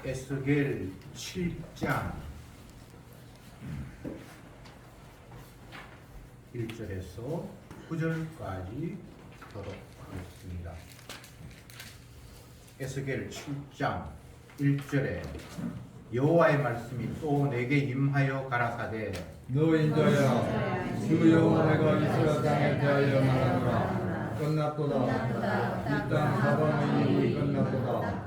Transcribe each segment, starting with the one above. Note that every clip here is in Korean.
에스겔 7장 1절에서 9절까지 보도록 하겠습니다. 에스겔 7장 1절에 여호와의 말씀이 또 내게 임하여 가라사대 너 인자야 주 여호와가 이스라엘 땅에 대하여 말하노라. 끝났도다. 이 땅 사방의 일이 끝났도다.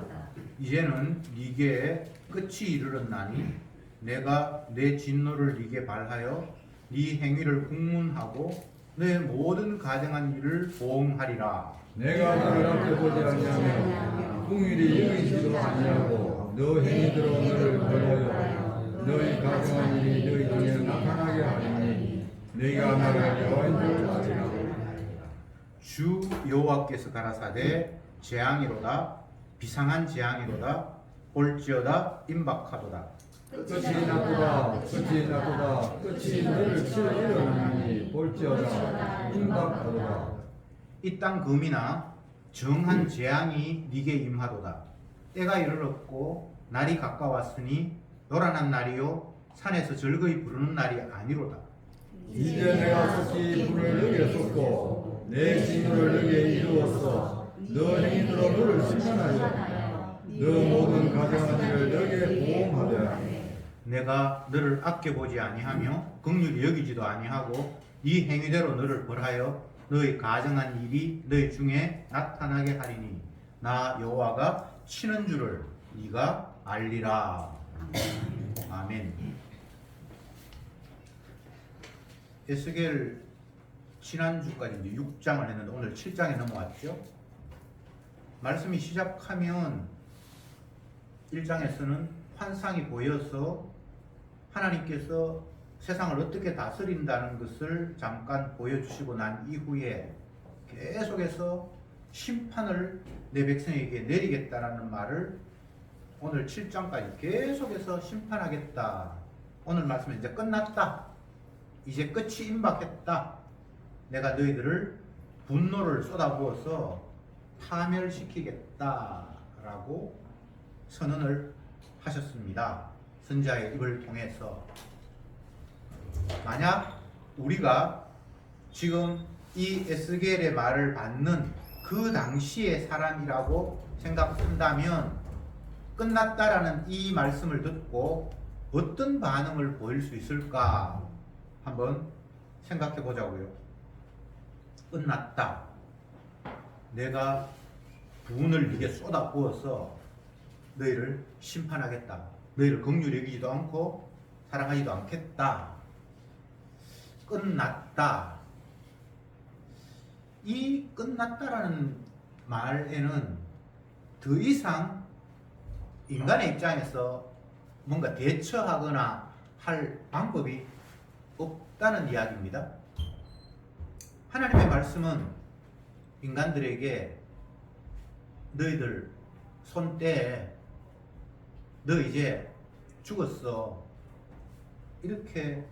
이제는 네게 끝이 이르렀나니 내가 내 진노를 네게 발하여 네 행위를 국문하고 내 모든 가정한 일을 보응하리라. 내가 너를 아껴보지 아니하며 풍일이 여기지도 아니하고 너 행위대로 너를 벌하여 너희 가정한 일이 너희 중에 나타나게 하리니 네가 나를 여호와인 줄 알리라. 주 여호와께서 가라사대 재앙이로다 비상한 재앙이로다 볼지어다 임박하도다. 끝이 났도다. 끝이 났도다. 끝이 너를 치러 일어나니 볼지어다. 임박하도다. 이 땅 금이나 정한 재앙이 네게 임하도다. 때가 이르렀고 날이 가까웠으니 요란한 날이요 산에서 즐거이 부르는 날이 아니로다. 이제 내가 속히 불을 너게 쏟고 내 진노를 너게 이루었어. 너 행위대로 너를 심판하여 너 모든 가정한 일을 너게 보험하되 내가 너를 아껴보지 아니하며 긍휼히 여기지도 아니하고 이 행위대로 너를 벌하여 너의 가정한 일이 너희 중에 나타나게 하리니 나 여호와가 치는 줄을 네가 알리라. 아멘. 에스겔 지난주까지 이제 6장을 했는데 오늘 7장에 넘어왔죠. 말씀이 시작하면 1장에서는 환상이 보여서 하나님께서 세상을 어떻게 다스린다는 것을 잠깐 보여주시고 난 이후에 계속해서 심판을 내 백성에게 내리겠다라는 말을 오늘 7장까지 계속해서 심판하겠다. 오늘 말씀은 이제 끝났다. 이제 끝이 임박했다. 내가 너희들을 분노를 쏟아부어서 파멸시키겠다라고 선언을 하셨습니다. 선지자의 입을 통해서. 만약 우리가 지금 이 에스겔의 말을 받는 그 당시의 사람이라고 생각한다면 끝났다라는 이 말씀을 듣고 어떤 반응을 보일 수 있을까 한번 생각해 보자고요. 끝났다. 내가 분을 네게 쏟아부어서 너희를 심판하겠다. 너희를 긍휼히 여기지도 않고 사랑하지도 않겠다. 끝났다. 이 끝났다라는 말에는 더 이상 인간의 입장에서 뭔가 대처하거나 할 방법이 없다는 이야기입니다. 하나님의 말씀은 인간들에게 너희들 손때에 너 이제 죽었어. 이렇게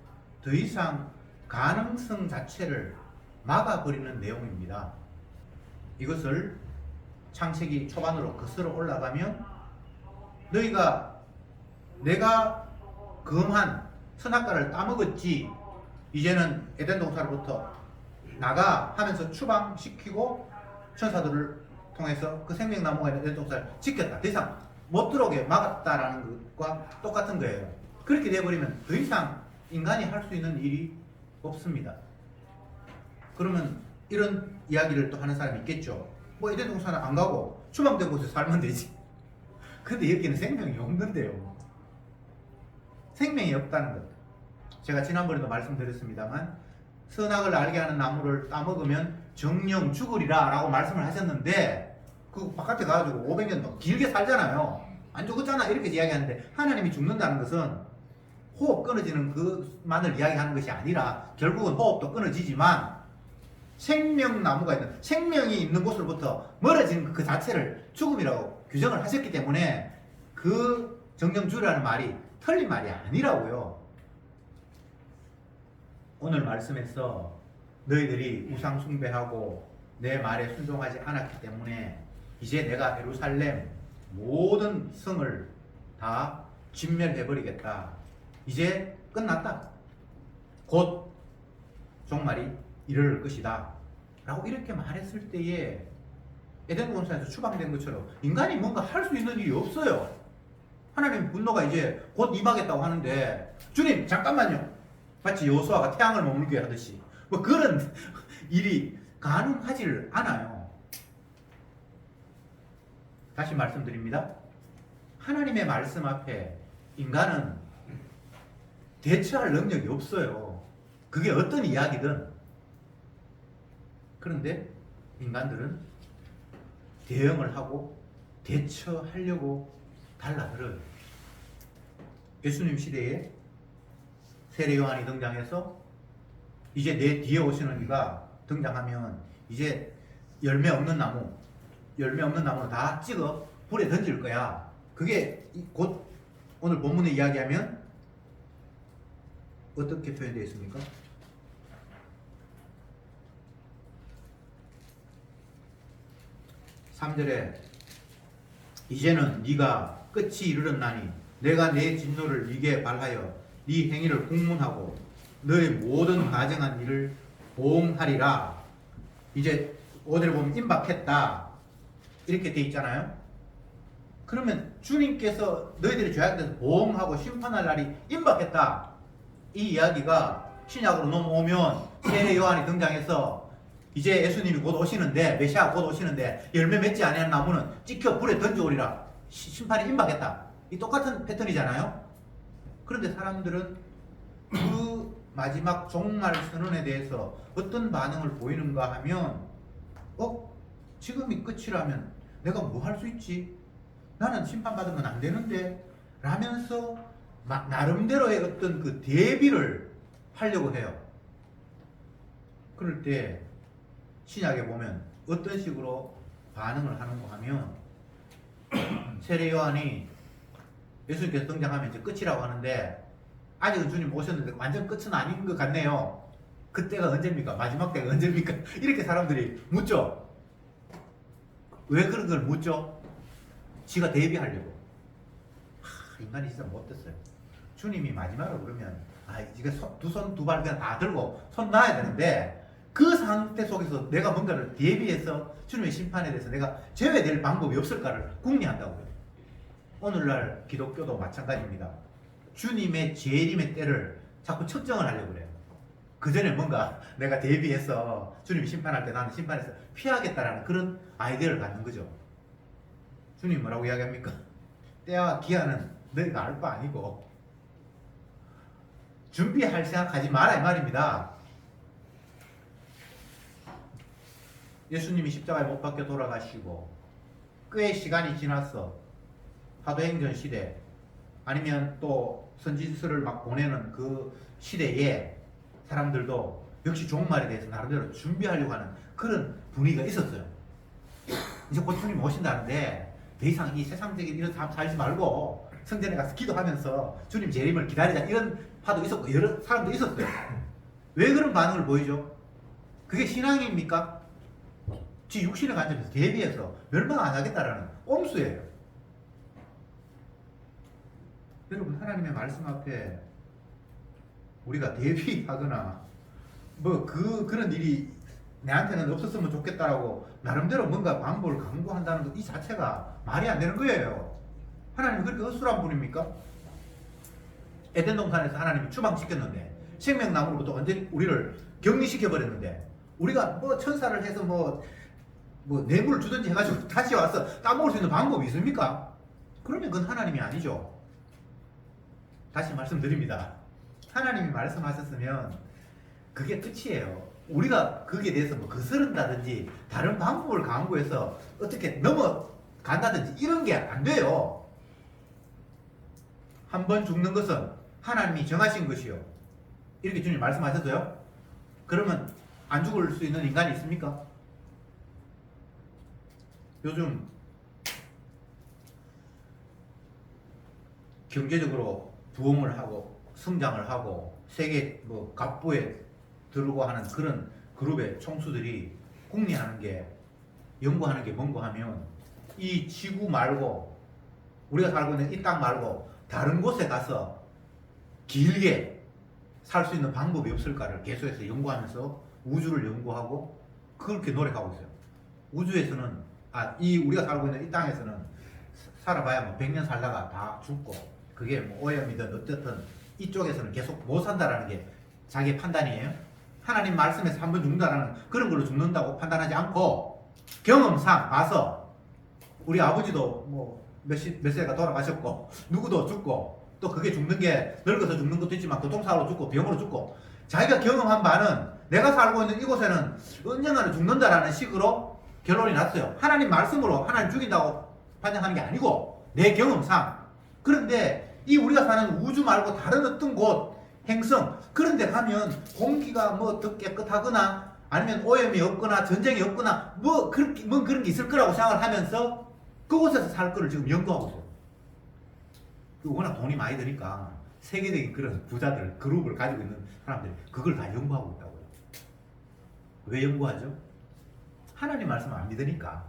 더 이상 가능성 자체를 막아버리는 내용입니다. 이것을 창세기 초반으로 거슬러 올라가면 너희가 내가 금한 선악과를 따먹었지 이제는 에덴 동산으로부터 나가 하면서 추방시키고 천사들을 통해서 그 생명나무가 있는 에덴 동산을 지켰다. 더 이상 못 들어오게 막았다라는 것과 똑같은 거예요. 그렇게 돼버리면 더 이상 인간이 할 수 있는 일이 없습니다. 그러면 이런 이야기를 또 하는 사람이 있겠죠. 뭐 에덴 동산을 안 가고 추방된 곳에 살면 되지. 근데 여기는 생명이 없는데요. 생명이 없다는 것. 제가 지난번에도 말씀드렸습니다만 선악을 알게 하는 나무를 따먹으면 정령 죽으리라 라고 말씀을 하셨는데 그 바깥에 가가지고 500년 더 길게 살잖아요. 안 죽었잖아 이렇게 이야기하는데 하나님이 죽는다는 것은 호흡 끊어지는 그만을 이야기하는 것이 아니라 결국은 호흡도 끊어지지만 생명나무가 있는 생명이 있는 곳으로부터 멀어지는 그 자체를 죽음이라고 규정을 하셨기 때문에 그 정령주라는 말이 틀린 말이 아니라고요. 오늘 말씀에서 너희들이 우상 숭배하고 내 말에 순종하지 않았기 때문에 이제 내가 예루살렘 모든 성을 다 진멸해버리겠다. 이제 끝났다. 곧 종말이 이를 것이다. 라고 이렇게 말했을 때에 에덴 동산에서 추방된 것처럼 인간이 뭔가 할 수 있는 일이 없어요. 하나님 분노가 이제 곧 임하겠다고 하는데 주님 잠깐만요. 마치 여호수아가 태양을 머물게 하듯이 뭐 그런 일이 가능하지를 않아요. 다시 말씀드립니다. 하나님의 말씀 앞에 인간은 대처할 능력이 없어요. 그게 어떤 이야기든. 그런데 인간들은 대응을 하고 대처하려고 달라들어요. 예수님 시대에 세례 요한이 등장해서 이제 내 뒤에 오시는 이가 등장하면 이제 열매 없는 나무는 다 찍어 불에 던질 거야. 그게 곧 오늘 본문에 이야기하면 어떻게 표현되어 있습니까? 3절에 이제는 네가 끝이 이르렀나니 내가 내 진노를 네게 발하여 네 행위를 공문하고 너의 모든 가정한 일을 보응하리라. 이제 5절에 보면 임박했다 이렇게 돼 있잖아요. 그러면 주님께서 너희들의 죄악에 대해서 보응하고 심판할 날이 임박했다. 이 이야기가 신약으로 넘어오면 세례 요한이 등장해서 이제 예수님이 곧 오시는데 메시아가 곧 오시는데 열매 맺지 아니한 나무는 찍혀 불에 던져오리라. 심판이 임박했다. 이 똑같은 패턴이잖아요. 그런데 사람들은 그 마지막 종말 선언에 대해서 어떤 반응을 보이는가 하면 지금이 끝이라면 내가 뭐 할 수 있지? 나는 심판받으면 안 되는데 라면서 나름대로의 어떤 그 대비를 하려고 해요. 그럴 때 신약에 보면 어떤 식으로 반응을 하는가 하면 세례 요한이 예수님께서 등장하면 이제 끝이라고 하는데 아직은 주님 오셨는데 완전 끝은 아닌 것 같네요. 그때가 언제입니까? 마지막 때가 언제입니까? 이렇게 사람들이 묻죠. 왜 그런 걸 묻죠? 지가 대비하려고. 인간이 진짜 못됐어요. 주님이 마지막으로 그러면 이게 두 손 두 발 그냥 다 들고 손 놔야 되는데 그 상태 속에서 내가 뭔가를 대비해서 주님의 심판에 대해서 내가 제외될 방법이 없을까를 궁리한다고요. 오늘날 기독교도 마찬가지입니다. 주님의 재림의 때를 자꾸 측정을 하려고 그래요. 그 전에 뭔가 내가 대비해서 주님이 심판할 때 나는 심판에서 피하겠다라는 그런 아이디어를 갖는 거죠. 주님 뭐라고 이야기합니까? 때와 기한은 너희가 알 바 아니고 준비할 생각하지 마라 이 말입니다. 예수님이 십자가에 못 박혀 돌아가시고 꽤 시간이 지났어. 사도행전 시대 아니면 또 선지서를 막 보내는 그 시대에 사람들도 역시 종말에 대해서 나름대로 준비하려고 하는 그런 분위기가 있었어요. 이제 곧 주님 오신다는데 더 이상 이 세상적인 이런 삶 살지 말고 성전에 가서 기도하면서 주님 재림을 기다리자 이런 파도 있었고 여러 사람도 있었어요. 왜 그런 반응을 보이죠? 그게 신앙입니까? 지 육신의 관점에서 대비해서 멸망 안 하겠다라는 꼼수예요. 여러분 하나님의 말씀 앞에 우리가 대비하거나 그런 일이 내한테는 없었으면 좋겠다라고 나름대로 뭔가 방법을 강구한다는 것 이 자체가 말이 안 되는 거예요. 하나님이 그렇게 어수란 분입니까? 에덴 동산에서 하나님이 추방시켰는데 생명나무로부터 완전히 우리를 격리시켜 버렸는데 우리가 천사를 해서 뇌물을 주든지 해가지고 다시 와서 따먹을 수 있는 방법이 있습니까? 그러면 그건 하나님이 아니죠. 다시 말씀드립니다. 하나님이 말씀하셨으면 그게 끝이에요. 우리가 거기에 대해서 거스른다든지 다른 방법을 강구해서 어떻게 넘어간다든지 이런 게 안 돼요. 한 번 죽는 것은 하나님이 정하신 것이요. 이렇게 주님 말씀하셨어요. 그러면 안 죽을 수 있는 인간이 있습니까? 요즘 경제적으로 부흥을 하고 성장을 하고 세계 갑부에 들고 하는 그런 그룹의 총수들이 궁리하는 게 연구하는 게 뭔가 하면 이 지구 말고 우리가 살고 있는 이 땅 말고 다른 곳에 가서 길게 살 수 있는 방법이 없을까를 계속해서 연구하면서 우주를 연구하고 그렇게 노력하고 있어요. 우주에서는 우리가 살고 있는 이 땅에서는 살아봐야 뭐 100년 살다가 다 죽고 그게 뭐 오염이든 어쨌든 이쪽에서는 계속 못 산다라는 게 자기의 판단이에요. 하나님 말씀에서 한 번 죽는다라는 그런 걸로 죽는다고 판단하지 않고 경험상 봐서 우리 아버지도 뭐 몇 세가 돌아가셨고 누구도 죽고 또 그게 죽는 게 늙어서 죽는 것도 있지만 교통사고로 죽고 병으로 죽고 자기가 경험한 바는 내가 살고 있는 이곳에는 언젠가는 죽는다라는 식으로 결론이 났어요. 하나님 말씀으로 하나님 죽인다고 판단하는 게 아니고 내 경험상. 그런데 이 우리가 사는 우주 말고 다른 어떤 곳 행성 그런 데 가면 공기가 뭐 더 깨끗하거나 아니면 오염이 없거나 전쟁이 없거나 뭐 그런 게 있을 거라고 생각을 하면서 그곳에서 살 거를 지금 연구하고 있어요. 워낙 돈이 많이 드니까 세계적인 그런 부자들 그룹을 가지고 있는 사람들이 그걸 다 연구하고 있다고요. 왜 연구하죠? 하나님 말씀을 안 믿으니까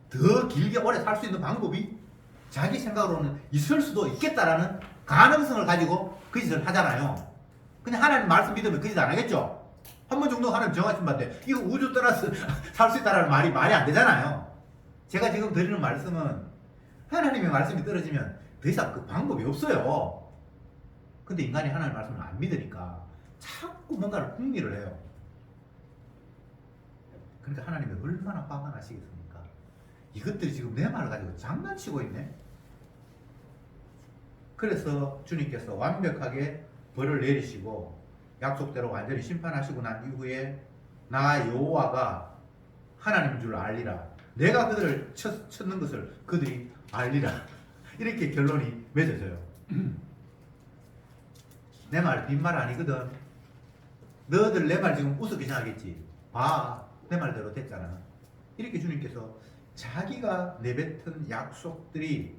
더 길게 오래 살 수 있는 방법이 자기 생각으로는 있을 수도 있겠다라는 가능성을 가지고 그 짓을 하잖아요. 그냥 하나님 말씀 믿으면 그 짓 안 하겠죠? 한 번 정도 하나님 정하신 바인데 이거 우주 떠나서 살 수 있다라는 말이 안 되잖아요. 제가 지금 드리는 말씀은 하나님의 말씀이 떨어지면 더 이상 그 방법이 없어요. 근데 인간이 하나님의 말씀을 안 믿으니까 자꾸 뭔가를 궁리를 해요. 그러니까 하나님이 얼마나 화가 나시겠습니까? 이것들이 지금 내 말을 가지고 장난치고 있네. 그래서 주님께서 완벽하게 벌을 내리시고 약속대로 완전히 심판하시고 난 이후에 나 여호와가 하나님인 줄 알리라. 내가 그들을 쳤는 것을 그들이 알리라. 이렇게 결론이 맺어져요. 내 말 빈말 아니거든. 너들 내 말 지금 우습게 생각하겠지. 봐, 내 말대로 됐잖아. 이렇게 주님께서 자기가 내뱉은 약속들이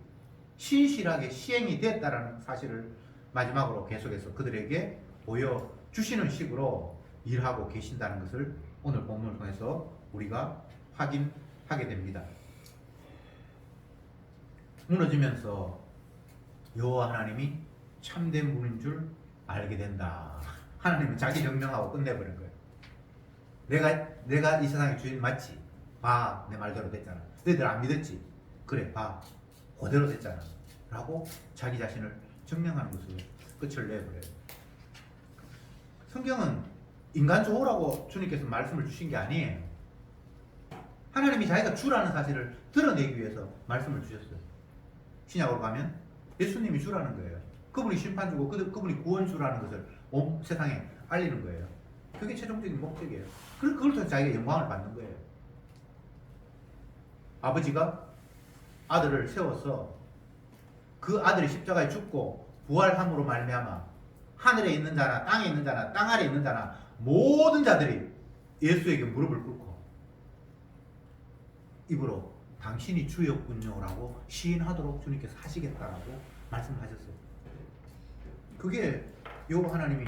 신실하게 시행이 됐다라는 사실을 마지막으로 계속해서 그들에게 보여주시는 식으로 일하고 계신다는 것을 오늘 본문을 통해서 우리가 확인하게 됩니다. 무너지면서 여호와 하나님이 참된 분인 줄 알게 된다. 하나님은 자기 명령하고 끝내버린 거예요. 내가 이 세상의 주인 맞지? 봐, 내 말대로 됐잖아. 너희들 안 믿었지? 그래, 봐, 그대로 됐잖아. 라고 자기 자신을 증명하는 것으로 끝을 내버려요. 성경은 인간 좋으라고 주님께서 말씀을 주신 게 아니에요. 하나님이 자기가 주라는 사실을 드러내기 위해서 말씀을 주셨어요. 신약으로 가면 예수님이 주라는 거예요. 그분이 심판주고 그분이 구원주라는 것을 온 세상에 알리는 거예요. 그게 최종적인 목적이에요. 그걸 통해서 자기가 영광을 받는 거예요. 아버지가 아들을 세워서 그 아들이 십자가에 죽고 부활함으로 말미암아 하늘에 있는 자나 땅에 있는 자나 땅 아래에 있는 자나 모든 자들이 예수에게 무릎을 꿇고 입으로 당신이 주였군요 라고 시인하도록 주님께서 하시겠다라고 말씀하셨어요. 그게 여호와 하나님이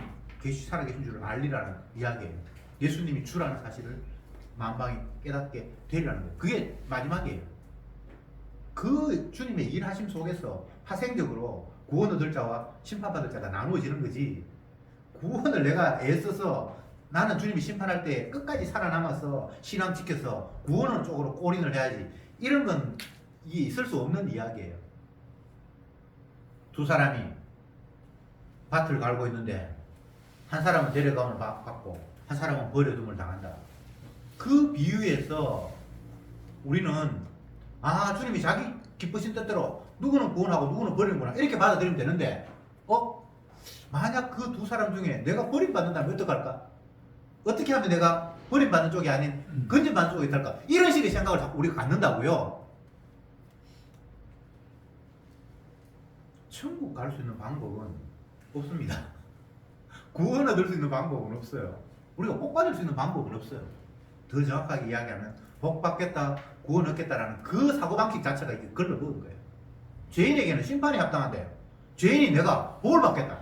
살아계신 줄을 알리라는 이야기예요. 예수님이 주라는 사실을 만방이 깨닫게 되리라는 거예요. 그게 마지막이에요. 그 주님의 일하심 속에서 파생적으로 구원 얻을 자와 심판받을 자가 나누어지는 거지. 구원을 내가 애써서 나는 주님이 심판할 때 끝까지 살아남아서 신앙 지켜서 구원은 쪽으로 올인을 해야지. 이런 건 이게 있을 수 없는 이야기예요. 두 사람이 밭을 갈고 있는데 한 사람은 데려감을 받고 한 사람은 버려둠을 당한다. 그 비유에서 우리는 주님이 자기 기쁘신 뜻대로 누구는 구원하고 누구는 버리는구나 이렇게 받아들이면 되는데 만약 그 두 사람 중에 내가 버림받는다면 어떡할까? 어떻게 하면 내가 버림받는 쪽이 아닌 건진받는 쪽이 될까? 이런 식의 생각을 자꾸 우리가 갖는다고요. 천국 갈 수 있는 방법은 없습니다. 구원 얻을 수 있는 방법은 없어요. 우리가 복 받을 수 있는 방법은 없어요. 더 정확하게 이야기하면 복 받겠다, 구원 얻겠다라는 그 사고방식 자체가 이게 걸러먹은 거예요. 죄인에게는 심판이 합당한데 죄인이 내가 복을 받겠다.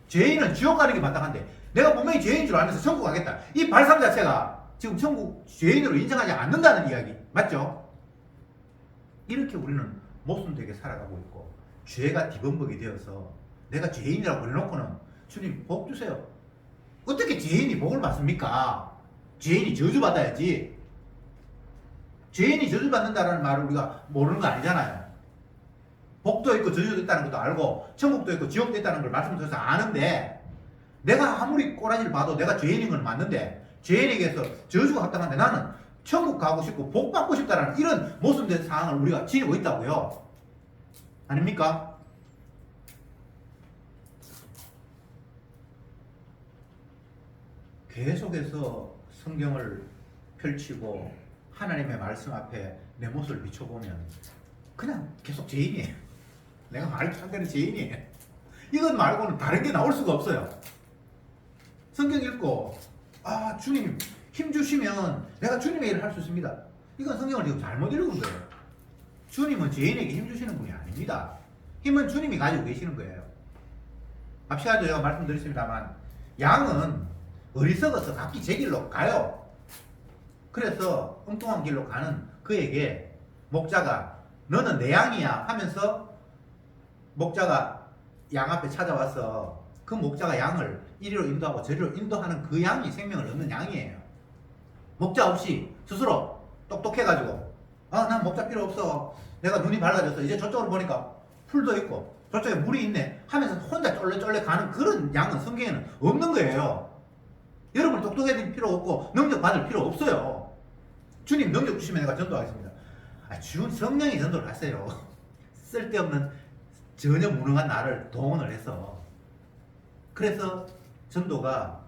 죄인은 지옥 가는 게 마땅한데 내가 분명히 죄인인 줄 알면서 천국 가겠다. 이 발상 자체가 지금 천국 죄인으로 인정하지 않는다는 이야기 맞죠? 이렇게 우리는 모순되게 살아가고 있고 죄가 뒤범벅이 되어서 내가 죄인이라고 그래놓고는 주님 복 주세요. 어떻게 죄인이 복을 받습니까? 죄인이 저주받아야지. 죄인이 저주받는다라는 말을 우리가 모르는 거 아니잖아요. 복도 있고 저주도 있다는 것도 알고 천국도 있고 지옥도 있다는 걸 말씀드려서 아는데 내가 아무리 꼬라지를 봐도 내가 죄인인 건 맞는데 죄인에게서 저주가 합당한데 나는 천국 가고 싶고 복 받고 싶다라는 이런 모순된 상황을 우리가 지니고 있다고요. 아닙니까? 계속해서 성경을 펼치고 하나님의 말씀 앞에 내 모습을 비춰보면 그냥 계속 죄인이에요. 내가 말도 안 되는 죄인이에요. 이것 말고는 다른 게 나올 수가 없어요. 성경 읽고 아 주님 힘 주시면 내가 주님의 일을 할 수 있습니다. 이건 성경을 지금 잘못 읽은 거예요. 주님은 죄인에게 힘 주시는 분이 아닙니다. 힘은 주님이 가지고 계시는 거예요. 앞시간에도 제가 말씀드렸습니다만 양은 어리석어서 각기 제 길로 가요. 그래서 엉뚱한 길로 가는 그에게 목자가 너는 내 양이야 하면서 목자가 양 앞에 찾아와서 그 목자가 양을 이리로 인도하고 저리로 인도하는 그 양이 생명을 얻는 양이에요. 목자 없이 스스로 똑똑해가지고 아 난 목자 필요 없어, 내가 눈이 밝아져서 이제 저쪽으로 보니까 풀도 있고 저쪽에 물이 있네 하면서 혼자 쫄래쫄래 가는 그런 양은 성경에는 없는 거예요. 여러분 똑똑해질 필요 없고 능력 받을 필요 없어요. 주님 능력 주시면 내가 전도하겠습니다. 성령이 전도를 하세요. 쓸데없는 전혀 무능한 나를 동원을 해서. 그래서 전도가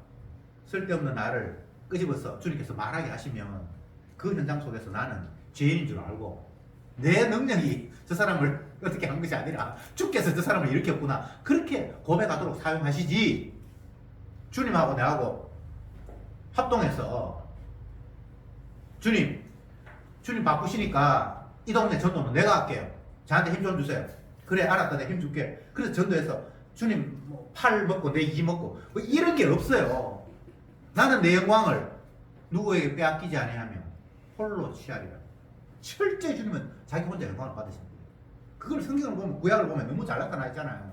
쓸데없는 나를 끄집어서 주님께서 말하게 하시면 그 현장 속에서 나는 죄인인 줄 알고 내 능력이 저 사람을 어떻게 한 것이 아니라 주께서 저 사람을 일으켰구나 그렇게 고백하도록 사용하시지. 주님하고 내하고 합동해서 주님 바쁘시니까 이 동네 전도는 내가 할게요. 저한테 힘 좀 주세요. 그래 알았다, 내가 힘 줄게. 그래서 전도해서 주님 팔 먹고 내 이 먹고 뭐 이런 게 없어요. 나는 내 영광을 누구에게 빼앗기지 아니하며 홀로 취하리라. 철저히 주님은 자기 혼자 영광을 받으십니다. 그걸 성경을 보면 구약을 보면 너무 잘 나타나 있잖아요.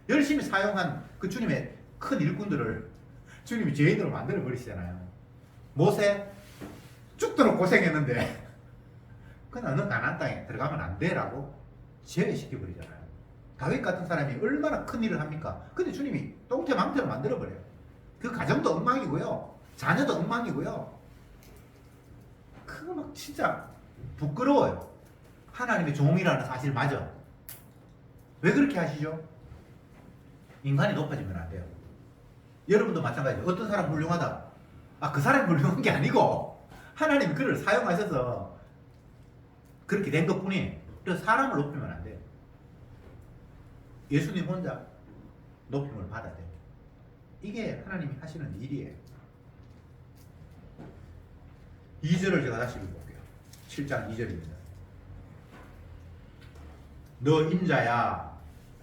열심히 사용한 그 주님의 큰 일꾼들을 주님이 죄인으로 만들어 버리시잖아요. 모세 죽도록 고생했는데 그냥 너 가나안 땅에 들어가면 안 돼라고 제외시켜 버리잖아요. 다윗 같은 사람이 얼마나 큰 일을 합니까? 근데 주님이 똥태망태로 만들어 버려요. 그 가정도 엉망이고요, 자녀도 엉망이고요. 그거 막 진짜 부끄러워요. 하나님의 종이라는 사실 맞아. 왜 그렇게 하시죠? 인간이 높아지면 안 돼요. 여러분도 마찬가지예요. 어떤 사람 훌륭하다. 그 사람이 훌륭한 게 아니고 하나님이 그를 사용하셔서 그렇게 된 것뿐이에요. 그래서 사람을 높이면 안 돼요. 예수님 혼자 높임을 받아야 돼요. 이게 하나님이 하시는 일이에요. 2절을 제가 다시 읽어볼게요. 7장 2절입니다. 너 인자야,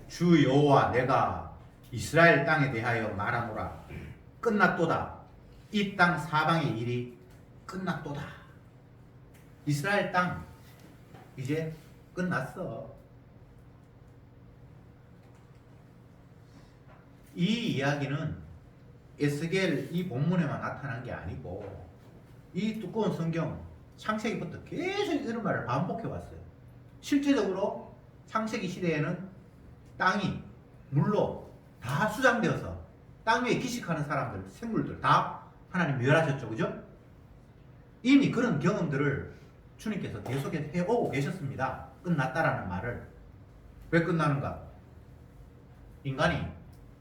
주 여호와 내가 이스라엘 땅에 대하여 말하노라. 끝났도다. 이 땅 사방의 일이 끝났도다. 이스라엘 땅 이제 끝났어. 이 이야기는 에스겔 이 본문에만 나타난 게 아니고 이 두꺼운 성경 창세기부터 계속 이런 말을 반복해 왔어요. 실제적으로 창세기 시대에는 땅이 물로 다 수장되어서 땅 위에 기식하는 사람들, 생물들 다 하나님 멸하셨죠. 그죠? 이미 그런 경험들을 주님께서 계속해서 해오고 계셨습니다. 끝났다라는 말을. 왜 끝나는가? 인간이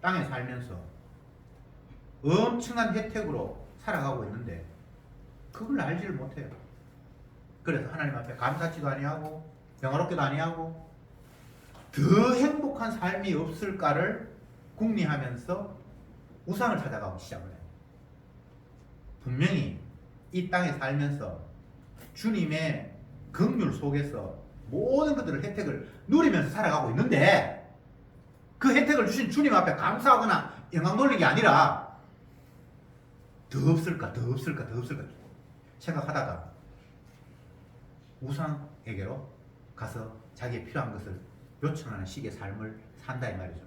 땅에 살면서 엄청난 혜택으로 살아가고 있는데 그걸 알지를 못해요. 그래서 하나님 앞에 감사치도 아니하고 평화롭게도 아니하고 더 행복한 삶이 없을까를 궁리하면서 우상을 찾아가고 시작을 해요. 분명히 이 땅에 살면서 주님의 긍휼 속에서 모든 것들을 혜택을 누리면서 살아가고 있는데 그 혜택을 주신 주님 앞에 감사하거나 영광 돌리기 아니라 더 없을까 생각하다가 우상에게로 가서 자기의 필요한 것을 요청하는 식의 삶을 산다 이 말이죠.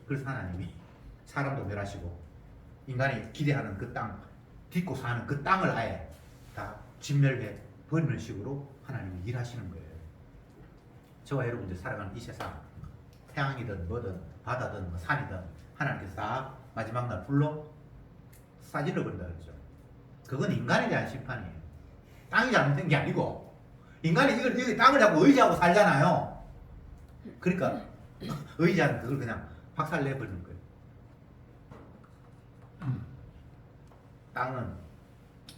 그래서 하나님이 사람도 멸하시고 인간이 기대하는 그 땅, 딛고 사는 그 땅을 아예 다 진멸해 버리는 식으로 하나님이 일하시는 거예요. 저와 여러분들 살아가는 이 세상, 태양이든 뭐든 바다든 뭐 산이든 하나님께서 다 마지막 날 불러 싸질러 버린다 그랬죠. 그건 인간에 대한 심판이에요. 땅이 잘못된 게 아니고 인간이 이 땅을 잡고 의지하고 살잖아요. 그러니까 의지하는 그걸 그냥 박살내 버리는 거예요. 땅은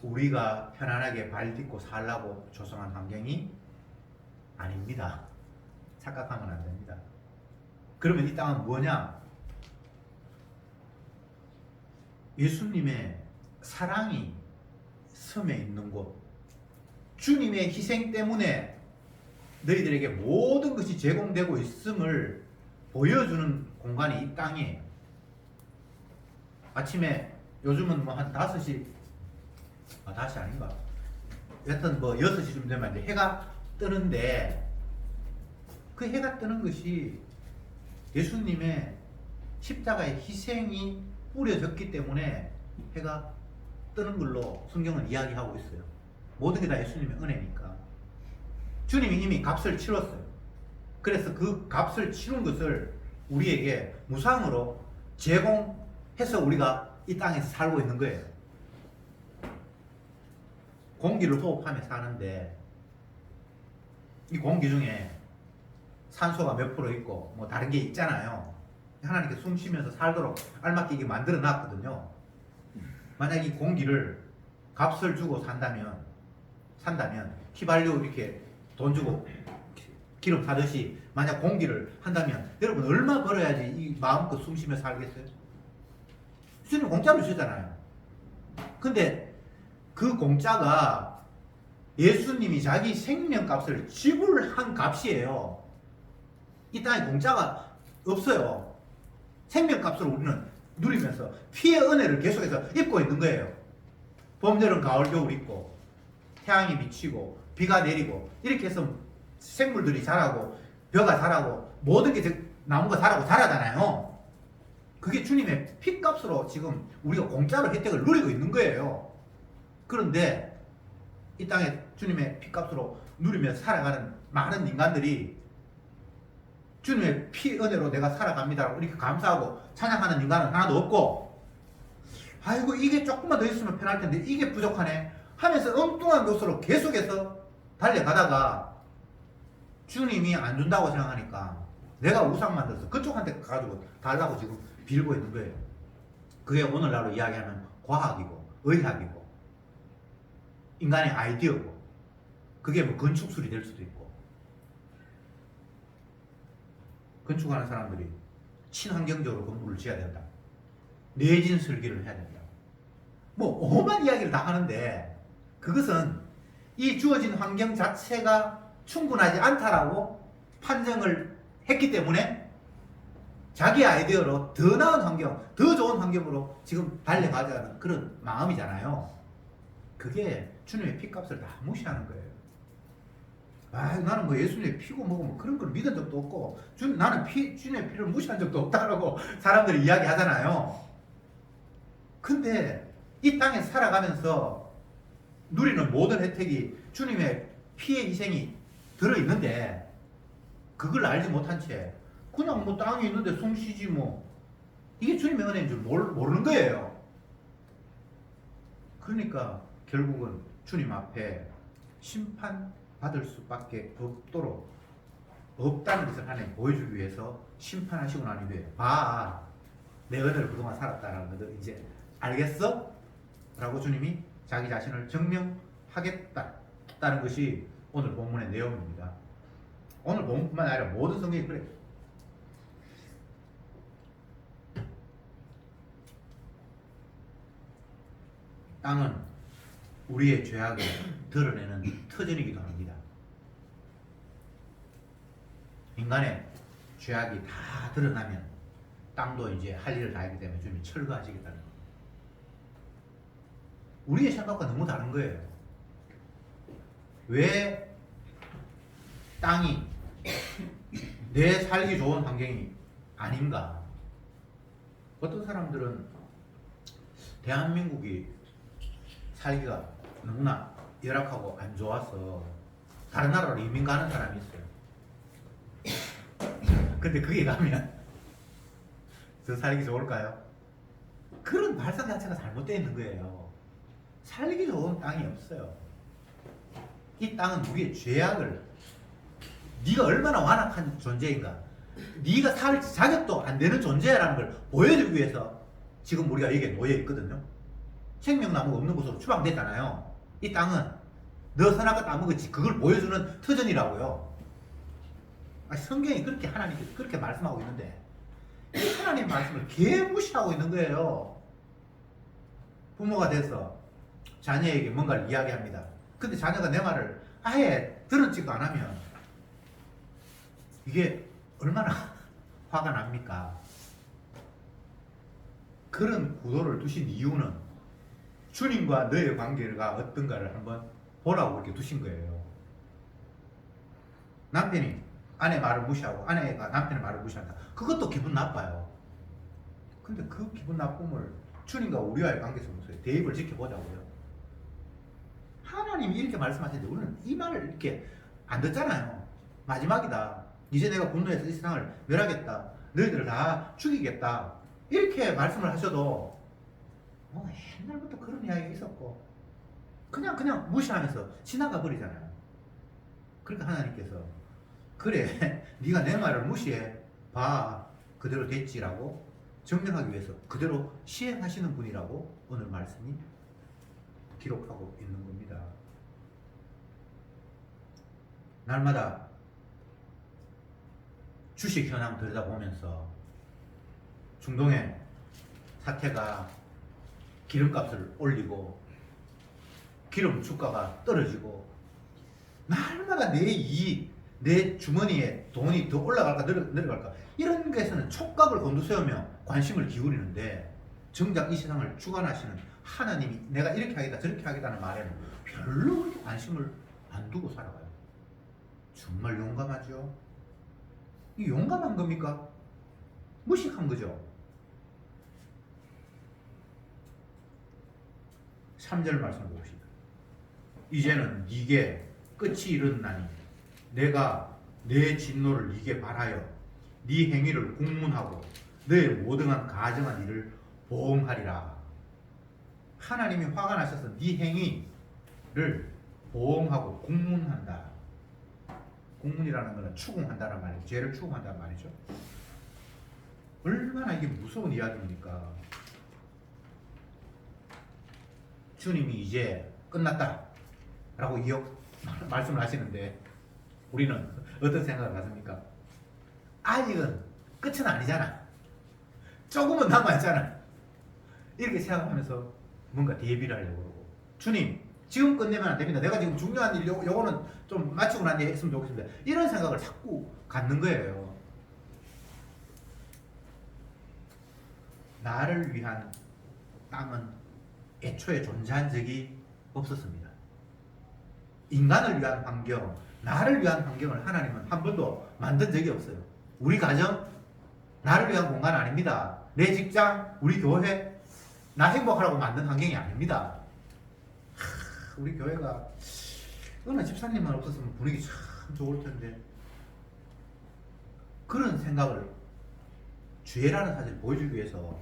우리가 편안하게 발 딛고 살라고 조성한 환경이 아닙니다. 착각하면 안 됩니다. 그러면 이 땅은 뭐냐? 예수님의 사랑이 섬에 있는 곳, 주님의 희생 때문에 너희들에게 모든 것이 제공되고 있음을 보여주는 공간이 이 땅이에요. 아침에 요즘은 뭐 한 5시, 5시 아닌가? 여튼 뭐 6시쯤 되면 이제 해가 뜨는데 그 해가 뜨는 것이 예수님의 십자가의 희생이 뿌려졌기 때문에 해가 뜨는 걸로 성경은 이야기하고 있어요. 모든 게 다 예수님의 은혜니까. 주님이 이미 값을 치렀어요. 그래서 그 값을 치른 것을 우리에게 무상으로 제공해서 우리가 이 땅에서 살고 있는 거예요. 공기를 호흡하며 사는데 이 공기 중에 산소가 몇 프로 있고 뭐 다른 게 있잖아요. 하나님께 숨 쉬면서 살도록 알맞게 만들어 놨거든요. 만약 이 공기를 값을 주고 산다면 휘발유 이렇게 돈 주고 기름 타듯이 만약 공기를 한다면 여러분 얼마 벌어야지 이 마음껏 숨 쉬며 살겠어요? 주님 공짜로 주잖아요. 근데 그 공짜가 예수님이 자기 생명값을 지불한 값이에요. 이 땅에 공짜가 없어요. 생명값을 우리는 누리면서 피의 은혜를 계속해서 입고 있는 거예요. 봄, 여름, 가을, 겨울 있고 태양이 비치고 비가 내리고 이렇게 해서 생물들이 자라고 벼가 자라고 모든 게 나무가 자라잖아요. 그게 주님의 피값으로 지금 우리가 공짜로 혜택을 누리고 있는 거예요. 그런데 이 땅에 주님의 피값으로 누리면서 살아가는 많은 인간들이 주님의 피 은혜로 내가 살아갑니다 이렇게 감사하고 찬양하는 인간은 하나도 없고, 아이고 이게 조금만 더 있으면 편할 텐데 이게 부족하네 하면서 엉뚱한 것으로 계속해서 달려가다가 주님이 안 준다고 생각하니까 내가 우상 만들어서 그쪽한테 가지고 달라고 지금 빌고 있는 거예요. 그게 오늘날로 이야기하면 과학이고 의학이고 인간의 아이디어고, 그게 뭐 건축술이 될 수도 있고, 건축하는 사람들이 친환경적으로 건물을 지어야 된다, 내진 설계를 해야 된다, 뭐 오만 이야기를 다 하는데 그것은 이 주어진 환경 자체가 충분하지 않다라고 판정을 했기 때문에 자기 아이디어로 더 나은 환경, 더 좋은 환경으로 지금 달려가자는 그런 마음이잖아요. 그게 주님의 피값을 다 무시하는 거예요. 아, 나는 뭐 예수님의 피고 뭐고 뭐 그런 걸 믿은 적도 없고 나는 주님의 피를 무시한 적도 없다라고 사람들이 이야기하잖아요. 근데 이 땅에 살아가면서 누리는 모든 혜택이 주님의 피의 희생이 들어있는데 그걸 알지 못한 채 그냥 뭐 땅에 있는데 숨 쉬지 뭐, 이게 주님의 은혜인 줄 모르는 거예요. 그러니까 결국은 주님 앞에 심판받을 수밖에 없다는 것을 하나님 보여주기 위해서 심판하시고 난 이후에 봐, 내 은혜를 그동안 살았다는 것을 이제 알겠어? 라고 주님이 자기 자신을 증명하겠다는 것이 오늘 본문의 내용입니다. 오늘 본문뿐만 아니라 모든 성경이 그래. 땅은 우리의 죄악을 드러내는 터전이기도 합니다. 인간의 죄악이 다 드러나면 땅도 이제 할 일을 다 했기 때문에 주님이 철거하시겠다는 겁니다. 우리의 생각과 너무 다른 거예요. 왜 땅이 내 살기 좋은 환경이 아닌가. 어떤 사람들은 대한민국이 살기가 너무나 열악하고 안 좋아서 다른 나라로 이민 가는 사람이 있어요. 근데 거기 가면 더 살기 좋을까요? 그런 발상 자체가 잘못되어 있는 거예요. 살기 좋은 땅이 없어요. 이 땅은 우리의 죄악을, 네가 얼마나 완악한 존재인가, 네가 살 자격도 안 되는 존재라는 걸 보여주기 위해서 지금 우리가 여기에 놓여 있거든요. 생명나무가 없는 곳으로 추방됐잖아요. 이 땅은 너 선악과 따먹었지, 그걸 보여주는 터전이라고요. 성경이 그렇게 하나님께서 그렇게 말씀하고 있는데 이 하나님 말씀을 개무시하고 있는 거예요. 부모가 돼서 자녀에게 뭔가를 이야기합니다. 근데 자녀가 내 말을 아예 들었지도 안 하면 이게 얼마나 화가 납니까? 그런 구도를 두신 이유는 주님과 너의 관계가 어떤가를 한번 보라고 이렇게 두신 거예요. 남편이 아내 말을 무시하고 아내가 남편의 말을 무시한다. 그것도 기분 나빠요. 근데 그 기분 나쁨을 주님과 우리와의 관계 속에서 대입을 지켜보자고요. 하나님이 이렇게 말씀하시는데 우리는 이 말을 이렇게 안 듣잖아요. 마지막이다. 이제 내가 분노해서 이 세상을 멸하겠다. 너희들을 다 죽이겠다. 이렇게 말씀을 하셔도 옛날부터 그런 이야기가 있었고 그냥 무시하면서 지나가 버리잖아요. 그러니까 하나님께서 그래 네가 내 말을 무시해 봐 그대로 됐지라고 증명하기 위해서 그대로 시행하시는 분이라고 오늘 말씀이 기록하고 있는 겁니다. 날마다 주식 현황 들여다보면서 중동의 사태가 기름값을 올리고 기름 주가가 떨어지고 날마다 내 이익, 내 주머니에 돈이 더 올라갈까 내려갈까 이런 것에서는 촉각을 곤두세우며 관심을 기울이는데 정작 이 세상을 주관하시는 하나님이 내가 이렇게 하겠다 저렇게 하겠다는 말에는 별로 그렇게 관심을 안 두고 살아가요. 정말 용감하죠? 이 용감한 겁니까? 무식한 거죠. 3절 말씀을 봅시다. 이제는 네게 끝이 이르나니 내가 내 진노를 네게 발하여 네 행위를 공문하고 너의 모든한 가정한 일을 보응하리라. 하나님이 화가 나셔서 네 행위를 보응하고 공문한다. 공문이라는 것은 추궁한다는 말이죠. 죄를 추궁한다는 말이죠. 얼마나 이게 무서운 이야기입니까? 주님이 이제 끝났다 라고 말씀을 하시는데 우리는 어떤 생각을 하십니까? 아직은 끝은 아니잖아. 조금은 남아있잖아. 이렇게 생각하면서 뭔가 대비를 하려고 그러고 주님 지금 끝내면 안 됩니다. 내가 지금 중요한 일 요거는 좀 마치고 난 뒤에 했으면 좋겠습니다. 이런 생각을 자꾸 갖는 거예요. 나를 위한 땅은 애초에 존재한 적이 없었습니다. 인간을 위한 환경, 나를 위한 환경을 하나님은 한 번도 만든 적이 없어요. 우리 가정, 나를 위한 공간 아닙니다. 내 직장, 우리 교회, 나 행복하라고 만든 환경이 아닙니다. 우리 교회가 어느 집사님만 없었으면 분위기 참 좋을 텐데 그런 생각을 죄라는 사실을 보여주기 위해서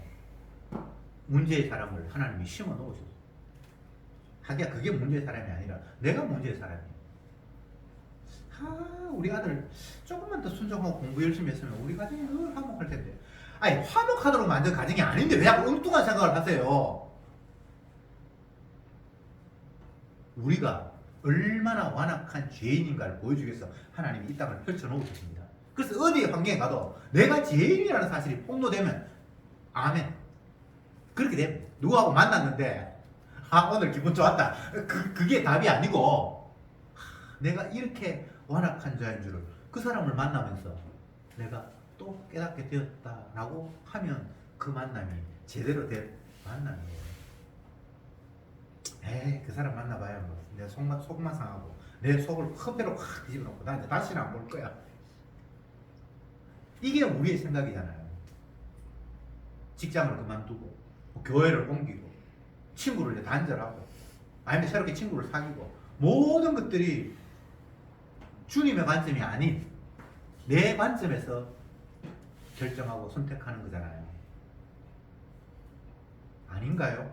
문제의 사람을 하나님이 심어 놓으셨어요. 하기야 그게 문제의 사람이 아니라 내가 문제의 사람이에요. 우리 아들 조금만 더 순종하고 공부 열심히 했으면 우리 가정이 늘 화목할 텐데. 아니 화목하도록 만든 가정이 아닌데 왜 자꾸 엉뚱한 생각을 하세요? 우리가 얼마나 완악한 죄인인가를 보여주기 위해서 하나님이 이 땅을 펼쳐놓으셨습니다. 그래서 어디에 환경에 가도 내가 죄인이라는 사실이 폭로되면 아멘. 그렇게 되면 누구하고 만났는데 오늘 기분 좋았다. 그게 답이 아니고 내가 이렇게 완악한 자인 줄을 그 사람을 만나면서 내가 또 깨닫게 되었다라고 하면 그 만남이 제대로 된 만남이에요. 그 사람 만나봐야 뭐 내 속만 상하고 내 속을 허배로 확 뒤집어놓고 나 이제 다시는 안 볼 거야. 이게 우리의 생각이잖아요. 직장을 그만두고 뭐 교회를 옮기고 친구를 이제 단절하고 아니면 새롭게 친구를 사귀고 모든 것들이 주님의 관점이 아닌 내 관점에서 결정하고 선택하는 거잖아요. 아닌가요?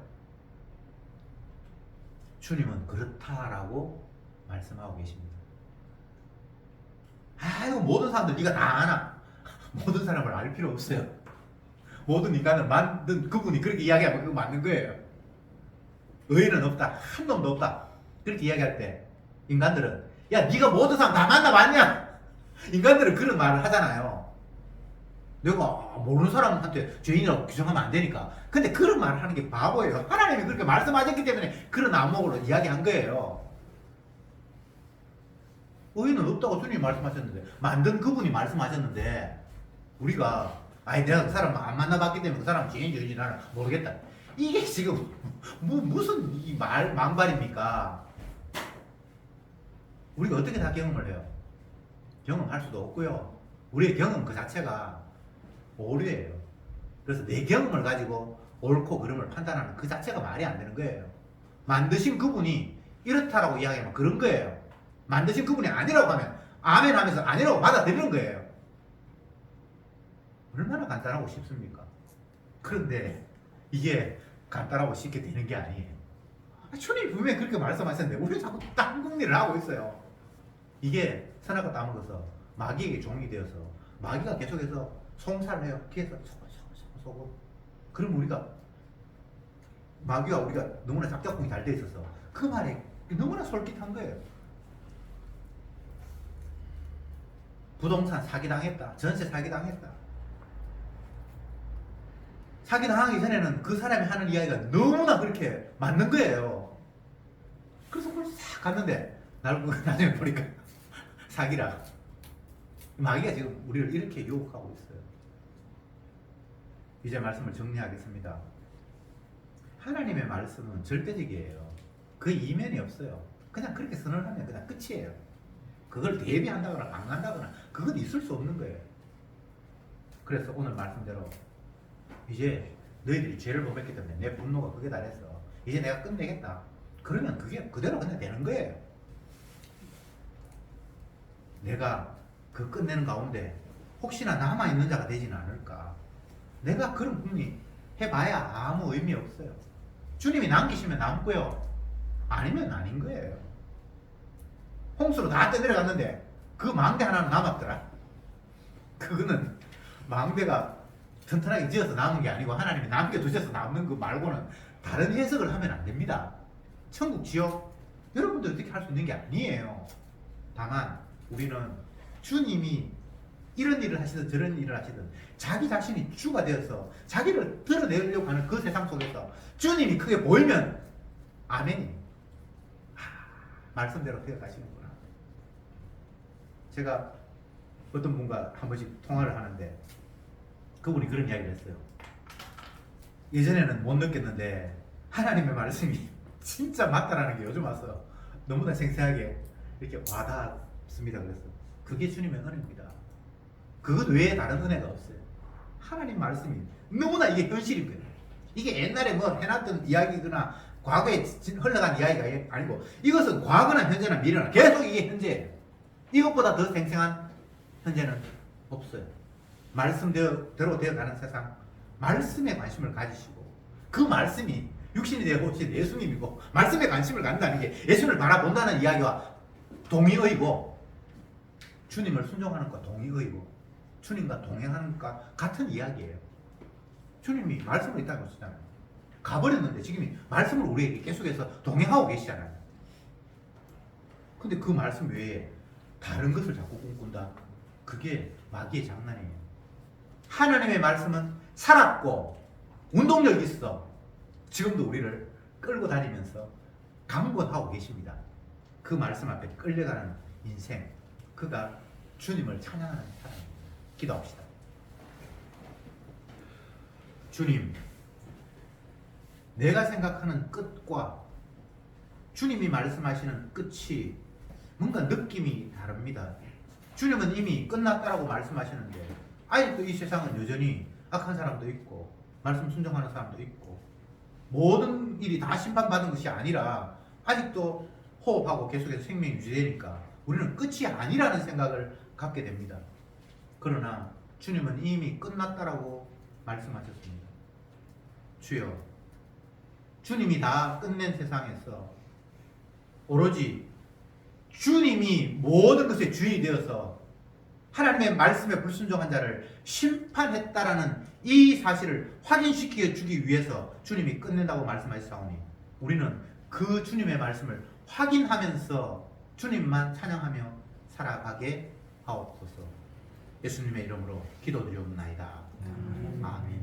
주님은 그렇다라고 말씀하고 계십니다. 아이고 모든 사람들 네가 다 아나. 모든 사람을 알 필요 없어요. 모든 인간을 만든 그분이 그렇게 이야기하면 그거 맞는 거예요. 의인은 없다. 한 놈도 없다. 그렇게 이야기할 때 인간들은 야 네가 모든 사람 다 만나봤냐? 인간들은 그런 말을 하잖아요. 내가 모르는 사람한테 죄인이라고 규정하면 안 되니까. 근데 그런 말을 하는 게 바보예요. 하나님이 그렇게 말씀하셨기 때문에 그런 안목으로 이야기한 거예요. 의인은 없다고 주님이 말씀하셨는데 만든 그분이 말씀하셨는데 우리가 아니 내가 그 사람 안 만나봤기 때문에 그 사람 죄인인지 나는 모르겠다. 이게 지금 무슨 이 망발입니까? 우리가 어떻게 다 경험을 해요? 경험할 수도 없고요. 우리의 경험 그 자체가 오류예요. 그래서 내 경험을 가지고 옳고 그름을 판단하는 그 자체가 말이 안 되는 거예요. 만드신 그분이 이렇다라고 이야기하면 그런 거예요. 만드신 그분이 아니라고 하면 아멘 하면서 아니라고 받아들이는 거예요. 얼마나 간단하고 쉽습니까? 그런데 이게 간단하고 쉽게 되는 게 아니에요. 주님이 분명히 그렇게 말씀하셨는데 우리는 자꾸 딴 궁리를 하고 있어요. 이게 선악과 따먹어서 마귀에게 종이 되어서 마귀가 계속해서 송사를 해요. 뒤에서 쏘고 그럼 우리가 마귀가 우리가 너무나 작작궁이 잘 돼 있어서 그 말에 너무나 솔깃한 거예요. 부동산 사기당했다. 전세 사기당했다. 사기당하기 전에는 그 사람이 하는 이야기가 너무나 그렇게 맞는 거예요. 그래서 그걸 싹 갔는데 나중에 보니까 사기라. 마귀가 지금 우리를 이렇게 유혹하고 있어요. 이제 말씀을 정리하겠습니다. 하나님의 말씀은 절대적이에요. 그 이면이 없어요. 그냥 그렇게 선언하면 그냥 끝이에요. 그걸 대비한다거나 방한다거나 그건 있을 수 없는 거예요. 그래서 오늘 말씀대로 이제 너희들이 죄를 범했기 때문에 내 분노가 극에 달했어. 이제 내가 끝내겠다. 그러면 그게 그대로 그냥 되는 거예요. 내가 그 끝내는 가운데 혹시나 남아있는 자가 되지는 않을까. 내가 그런 궁리 해봐야 아무 의미 없어요. 주님이 남기시면 남고요. 아니면 아닌 거예요. 홍수로 다 떠내려갔는데 그 망대 하나는 남았더라. 그거는 망대가 튼튼하게 지어서 남은 게 아니고 하나님이 남겨두셔서 남는 거 말고는 다른 해석을 하면 안 됩니다. 천국, 지옥 여러분들 어떻게 할 수 있는 게 아니에요. 다만 우리는 주님이 이런 일을 하시든 저런 일을 하시든 자기 자신이 주가 되어서 자기를 드러내려고 하는 그 세상 속에서 주님이 크게 보이면 아멘이 말씀대로 되어 가시는구나. 제가 어떤 분과 한 번씩 통화를 하는데 그분이 그런 이야기를 했어요. 예전에는 못 느꼈는데 하나님의 말씀이 진짜 맞다라는 게 요즘 와서 너무나 생생하게 이렇게 와닿습니다. 그래서 그게 주님의 은혜입니다. 그것 외에 다른 은혜가 없어요. 하나님 말씀이 너무나 이게 현실인 거예요. 이게 옛날에 뭐 해놨던 이야기거나 과거에 흘러간 이야기가 아니고 이것은 과거나 현재나 미래나 계속 이게 현재예요. 이것보다 더 생생한 현재는 없어요. 말씀대로 되어가는 세상, 말씀에 관심을 가지시고 그 말씀이 육신이 되고 예수님이고 말씀에 관심을 갖는다는 게 예수님을 바라본다는 이야기와 동의어이고 주님을 순종하는 것과 동의어이고 주님과 동행하는 것과 같은 이야기예요. 주님이 말씀을 있다고 하시잖아요. 가버렸는데 지금 말씀을 우리에게 계속해서 동행하고 계시잖아요. 근데 그 말씀 외에 다른 것을 자꾸 꿈꾼다. 그게 마귀의 장난이에요. 하나님의 말씀은 살았고 운동력이 있어. 지금도 우리를 끌고 다니면서 강권하고 계십니다. 그 말씀 앞에 끌려가는 인생, 그가 주님을 찬양하는 사람입니다. 기도합시다. 주님, 내가 생각하는 끝과 주님이 말씀하시는 끝이 뭔가 느낌이 다릅니다. 주님은 이미 끝났다라고 말씀하시는데 아직도 이 세상은 여전히 악한 사람도 있고 말씀 순종하는 사람도 있고 모든 일이 다 심판받은 것이 아니라 아직도 호흡하고 계속해서 생명이 유지되니까 우리는 끝이 아니라는 생각을 갖게 됩니다. 그러나 주님은 이미 끝났다라고 말씀하셨습니다. 주여, 주님이 다 끝낸 세상에서 오로지 주님이 모든 것의 주인이 되어서 하나님의 말씀에 불순종한 자를 심판했다라는 이 사실을 확인시켜 주기 위해서 주님이 끝낸다고 말씀하셨사오니 우리는 그 주님의 말씀을 확인하면서 주님만 찬양하며 살아가게 하옵소서. 예수님의 이름으로 기도드리옵나이다. 아멘.